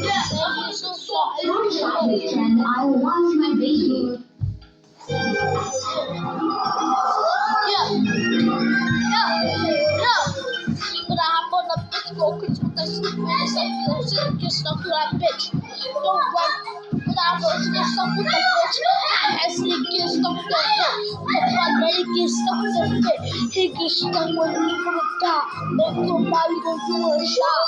Yeah, he's so soft. Don't try this and I will wash my baby. Yeah. Yeah. But I hop on the bitch, go crazy with that stupid stuff. Get stuck with that bitch. Don't run. But I was get stuck with the bitch. I still get stuck with that bitch. But my lady gets stuck with that bitch. He gets stuck with me from the top. Make somebody go do a shot.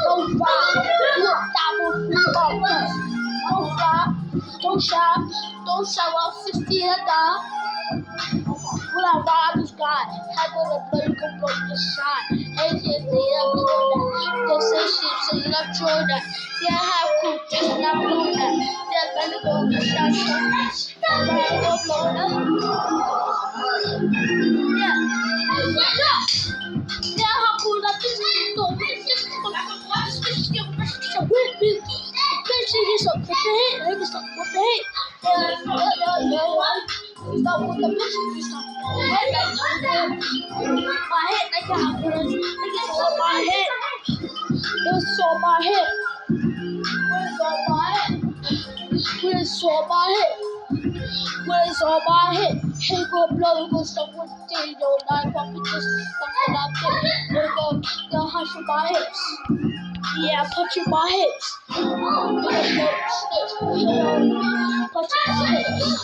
Don't ride. You a double football test. Don't stop. Don't shop. Don't shop. I'm 60 and down. When I ride this guy, I go to blow, you can blow the shot. Hey, kids, they love Jordan. They say shit, so you love Jordan. Yeah, I have cool, just not blow that. They're gonna go to shot. I'm gonna go blow that. Yeah. Yeah, how cool that is. No, just what the stop with the bitch, you stop. My head, like that. It's on my head. It's on my head. Where's on my head? Where's on my head? Where's on my head? Hey, go blow, go stop with the yo, not fucking just fucking up there. We're going to hush my hips. Yeah, punching my hips. Punching my hips.